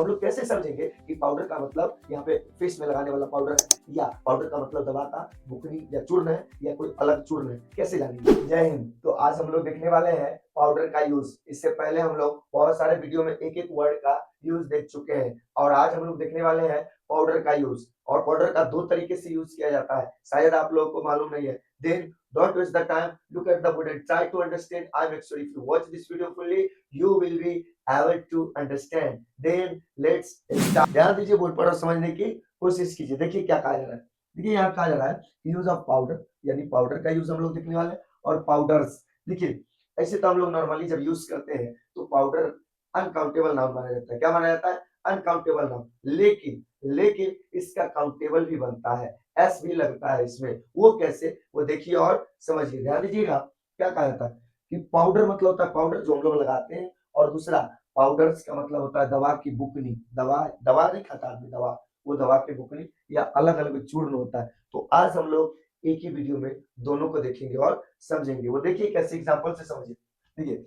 तो हम लोग कैसे समझेंगे कि पाउडर का मतलब यहाँ पे फेस में लगाने वाला पाउडर है या पाउडर का मतलब दवा का बुकनी या चूर्ण है या कोई अलग चूर्ण है, कैसे जानेंगे? जय हिंद। तो आज हम लोग देखने वाले हैं पाउडर का यूज। इससे पहले हम लोग बहुत सारे वीडियो में एक एक वर्ड का यूज देख चुके हैं और आज हम लोग देखने वाले हैं पाउडर का यूज। और पाउडर का दो तरीके से यूज किया जाता है, शायद आप लोगों को मालूम नहीं है। Then don't waste the time, look at the video and try to understand. I make sure if you watch this video fully you will be able to understand. Then let's start. ध्यान दीजिए, बोल पढ़ो समझने की कोशिश कीजिए। देखिए क्या कहा जा रहा है। देखिए यहाँ कहा जा रहा है यूज ऑफ पाउडर, यानी पाउडर का यूज हम लोग देखने वाले हैं। और पाउडर्स, देखिए ऐसे तो हम लोग नॉर्मली जब यूज करते हैं तो पाउडर अनकाउंटेबल नाउन माना जाता है। क्या माना जाता है? Uncountable noun. लेकिन लेकिन इसका काउंटेबल भी बनता है, एस भी लगता है इसमें। वो कैसे, वो देखिए और समझिए। ध्यान दीजिएगा क्या कहा जाता है कि पाउडर मतलब होता है पाउडर जो हम लोग लगाते हैं, और दूसरा पाउडर्स का मतलब होता है दवा की बुकनी। दवा दवा नहीं खाता आदमी, दवा, वो दवा की बुकनी या अलग अलग चूर्ण होता है। तो आज हम लोग एक ही वीडियो में दोनों को देखेंगे और समझेंगे। वो देखिए कैसे, एग्जाम्पल से समझिए। देखिए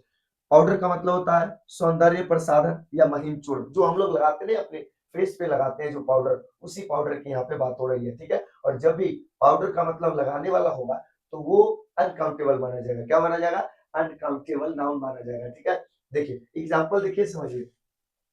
पाउडर का मतलब होता है सौंदर्य प्रसाधन या महीन चूर्ण, जो हम लोग लगाते हैं अपने फेस पे लगाते हैं जो पाउडर, उसी पाउडर की यहाँ पे बात हो रही है, ठीक है। और जब भी पाउडर का मतलब लगाने वाला होगा तो वो अनकाउंटेबल माना जाएगा। क्या माना जाएगा? अनकाउंटेबल नाउन माना जाएगा, ठीक है। देखिए एग्जांपल देखिए, समझिए।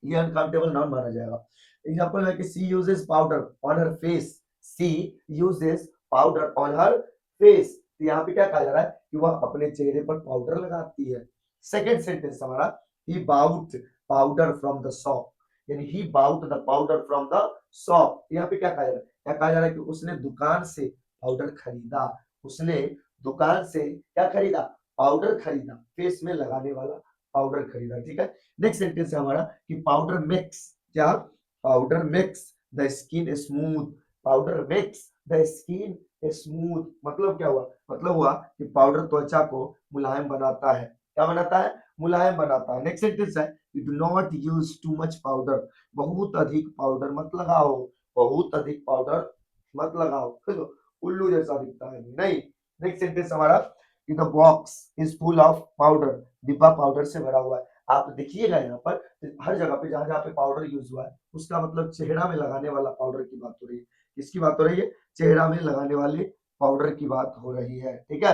ये अनकाउंटेबल नाउन माना जाएगा। एग्जांपल है कि she uses powder on her face. She uses powder on her face. तो यहाँ पे क्या कहा जा रहा है कि वह अपने चेहरे पर पाउडर लगाती है। सेकंड सेंटेंस हमारा, he bought powder from the shop, यानी he bought the powder from the shop. यहाँ पे क्या कहा जा रहा है? क्या कहा जा रहा है कि उसने दुकान से पाउडर खरीदा। उसने दुकान से क्या खरीदा? पाउडर खरीदा, फेस में लगाने वाला पाउडर खरीदा, ठीक है। नेक्स्ट सेंटेंस है हमारा कि पाउडर मेक्स, क्या? Powder makes the skin smooth. Powder makes the skin smooth मतलब क्या हुआ? मतलब हुआ कि पाउडर त्वचा को मुलायम बनाता है। क्या बनाता है? मुलायम बनाता है। नेक्स्ट सेंटेंस है you do not use too much powder. बहुत अधिक पाउडर मत लगाओ। बहुत अधिक पाउडर मत लगाओ, तो उल्लू जैसा दिखता है नहीं। नेक्स्ट सेंटेंस हमारा कि the box is full of powder. डिब्बा पाउडर से भरा हुआ है। आप देखिएगा यहाँ पर हर जगह पे जहां जहां पे पाउडर यूज हुआ है उसका मतलब चेहरा में लगाने वाला पाउडर की बात हो रही है। किसकी बात हो रही है? चेहरा में लगाने वाले पाउडर की बात हो रही है, ठीक है,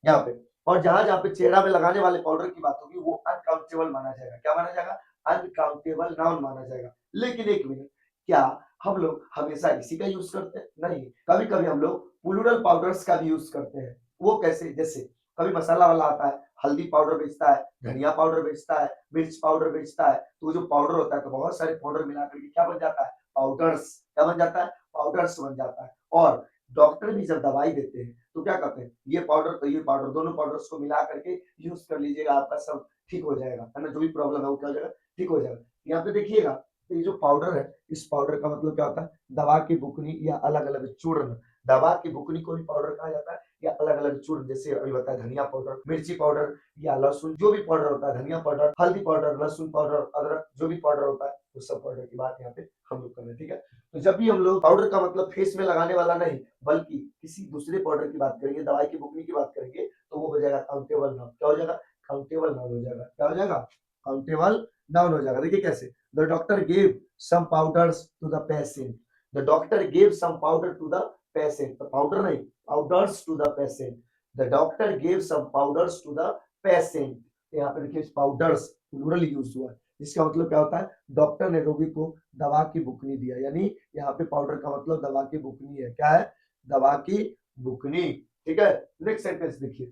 यहाँ पे। और जहां जहां पे चेहरा में लगाने वाले पाउडर की बात होगी वो अनकाउंटेबल माना जाएगा। क्या माना जाएगा? अनकाउंटेबल नाउन माना जाएगा। लेकिन एक मिनट, क्या हम लोग हमेशा इसी का यूज करते हैं? नहीं, कभी कभी हम लोग प्लूरल पाउडर्स का भी यूज करते हैं। वो कैसे? जैसे कभी मसाला वाला आता है, हल्दी पाउडर बेचता है, धनिया पाउडर बेचता है, मिर्च पाउडर बेचता है, तो जो पाउडर होता है तो बहुत सारे पाउडर मिलाकर के क्या बन जाता है? पाउडर्स। क्या बन जाता है? पाउडर्स बन जाता है। और डॉक्टर भी जब दवाई देते हैं तो क्या करते हैं? ये पाउडर तो ये पाउडर, दोनों पाउडर्स को मिला करके यूज कर लीजिएगा, आपका सब ठीक हो जाएगा, है ना। जो भी प्रॉब्लम है वो क्या हो जाएगा? ठीक हो जाएगा। यहाँ पे देखिएगा, ये जो पाउडर है, इस पाउडर का मतलब क्या होता है? दवा की बुकनी या अलग अलग चूर्ण। दवा की बुकनी को भी पाउडर कहा जाता है या अलग अलग चूर्ण, जैसे अभी बताया धनिया पाउडर, मिर्ची पाउडर या लहसुन, जो भी पाउडर होता है, धनिया पाउडर, हल्दी पाउडर, लहसुन पाउडर, अदरक, जो भी पाउडर होता है उस सब पाउडर की बात यहाँ पे हम लोग कर रहे हैं, ठीक है। तो जब भी हम लोग पाउडर का मतलब फेस में लगाने वाला नहीं बल्कि किसी दूसरे पाउडर की बात करेंगे, दवाई की बुकनी की बात करेंगे, तो वो हो जाएगा काउंटेबल नाउन। क्या हो जाएगा? काउंटेबल नाउन हो जाएगा। क्या हो जाएगा? काउंटेबल नाउन हो जाएगा। देखिए कैसे, the doctor gave some powders to the patient. The doctor gave some powder to the patient, तो पाउडर नहीं, powders to the patient. The doctor gave some powders to the patient. यहाँ पे देखिए powders plural use हुआ है। इसका मतलब क्या होता है? डॉक्टर ने रोगी को दवा की बुकनी दिया, यानी यहाँ पे पाउडर का मतलब दवा की बुकनी है। क्या है? दवा की बुकनी, ठीक है। नेक्स्ट सेंटेंस देखिए,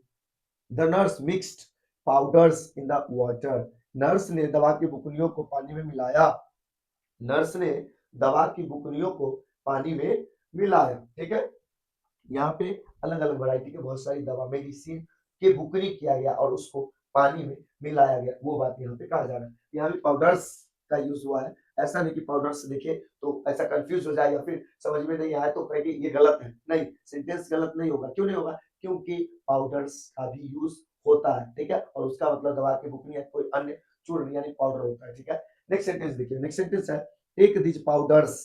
the nurse mixed powders in the water. Nurse ने दवा की बुकनियों को पानी में मिलाया। नर्स ने दवा की बुकनियों को पानी में मिलाया, ठीक है। यहाँ पे अलग अलग वैरायटी के बहुत सारी दवा मेडिसिन के बुकनी किया गया और उसको पानी में मिलाया गया, वो बात यहाँ पे कहा जा रहा है। यहाँ पे पाउडर्स का यूज हुआ है। ऐसा नहीं कि पाउडर्स देखे तो ऐसा कंफ्यूज हो जाए या फिर समझ में नहीं आए तो कहे कि ये गलत है। नहीं, सेंटेंस गलत नहीं होगा। क्यों नहीं होगा? क्योंकि पाउडर्स का भी यूज होता है, ठीक है। और उसका मतलब दवा की बुकनी या कोई अन्य चूर्ण यानी पाउडर होता है, ठीक है। नेक्स्ट सेंटेंस देखिए, नेक्स्ट सेंटेंस है take these powders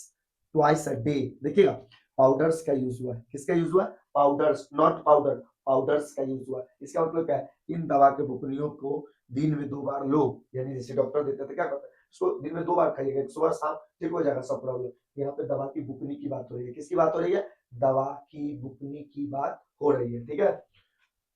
twice a day. देखिएगा पाउडर्स का यूज हुआ है। किसका यूज हुआ है? पाउडर्स, नॉट पाउडर, पाउडर्स का यूज हुआ। इसका मतलब क्या है, इन दवा के बुकनियों को दिन में 2 बार लो, यानी जैसे डॉक्टर देते थे क्या करते हैं, इसको दिन में 2 बार खाइएगा, एक सुबह शाम, ठीक हो जाएगा सब प्रॉब्लम। यहाँ पे दवा की बुकनी की बात हो रही है, किसकी बात हो रही है, दवा की बुकनी की बात हो रही है, ठीक है।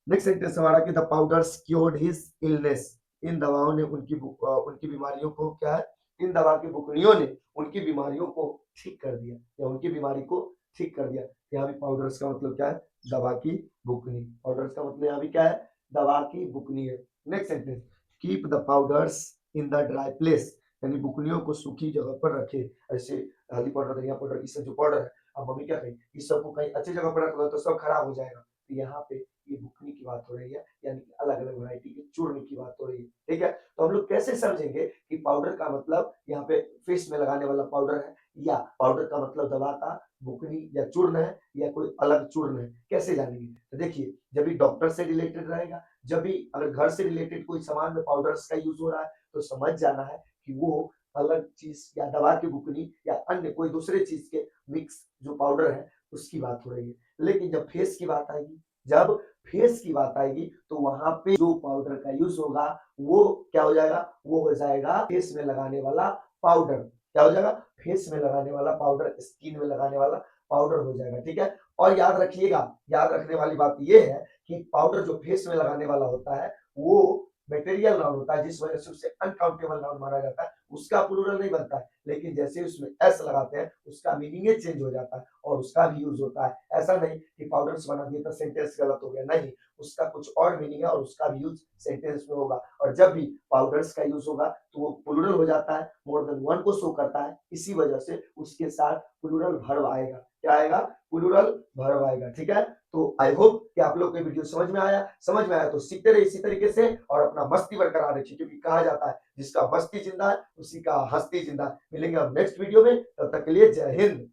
नेक्स्ट सेंटेंस हमारा कि the powders cured his illness, इन दवाओं ने उनकी बीमारियों को क्या है, इन दवा की बुकनियों ने उनकी बीमारियों को ठीक कर दिया, या उनकी बीमारी को ठीक कर दिया। यहाँ भी पाउडर्स का मतलब क्या है, दवा की बुकनी। पाउडर्स का मतलब यहाँ भी क्या है, दवा की बुकनी है। Next sentence, keep the powders in the dry place, यानी बुकनियों को सूखी जगह पर रखे। ऐसे हल्दी पाउडर, धनिया पाउडर, इससे जो पाउडर है, अब मम्मी क्या कही, इस सबको कहीं अच्छी जगह पर रख दो तो सब खराब हो जाएगा। तो यहाँ पे ये बुकनी की बात हो रही है, यानी कि अलग अलग वैरायटी के चूर्ण की बात हो रही है, ठीक है। तो हम लोग कैसे समझेंगे कि पाउडर का मतलब यहाँ पे फेस में लगाने वाला पाउडर है, या पाउडर का मतलब दवा का बुकनी या चूर्ण है, या कोई अलग चूर्ण है, कैसे जानेंगे। तो देखिए, जब भी डॉक्टर से रिलेटेड रहेगा, जब भी अगर घर से रिलेटेड कोई सामान में पाउडर्स का यूज हो रहा है, तो समझ जाना है कि वो अलग चीज या दवा की बुकनी या अन्य कोई दूसरे चीज के मिक्स जो पाउडर है उसकी बात हो रही है। लेकिन जब फेस की बात आएगी, जब फेस की बात आएगी, तो वहां पे जो पाउडर का यूज होगा वो क्या हो जाएगा, वो हो जाएगा फेस में लगाने वाला पाउडर। क्या हो जाएगा, फेस में लगाने वाला पाउडर, स्किन में लगाने वाला पाउडर हो जाएगा, ठीक है। और याद रखिएगा, याद रखने वाली बात ये है कि पाउडर जो फेस में लगाने वाला होता है वो मटेरियल नाउन होता है, जिस वजह से उसे अनकाउंटेबल नाउन माना जाता है, उसका प्लूरल नहीं बनता है। लेकिन जैसे उसमें एस लगाते हैं उसका मीनिंग चेंज हो जाता है और उसका भी यूज होता है। ऐसा नहीं कि पाउडर्स बना दिए तो सेंटेंस गलत हो गया, नहीं, उसका कुछ और मीनिंग है और उसका भी यूज सेंटेंस में होगा। और जब भी पाउडर्स का यूज होगा तो वो प्लूरल हो जाता है, मोर देन वन को शो करता है, इसी वजह से उसके साथ प्लूरल वर्ब आएगा। क्या आएगा, प्लूरल वर्ब आएगा, ठीक है। तो आई होप कि आप लोग को वीडियो समझ में आया तो सीखते रहे इसी तरीके से और अपना मस्ती बरकरार रखिए, क्योंकि कहा जाता है जिसका मस्ती जिंदा है उसी का हस्ती जिंदा है। मिलेंगे अब नेक्स्ट वीडियो में, तब तक के लिए जय हिंद।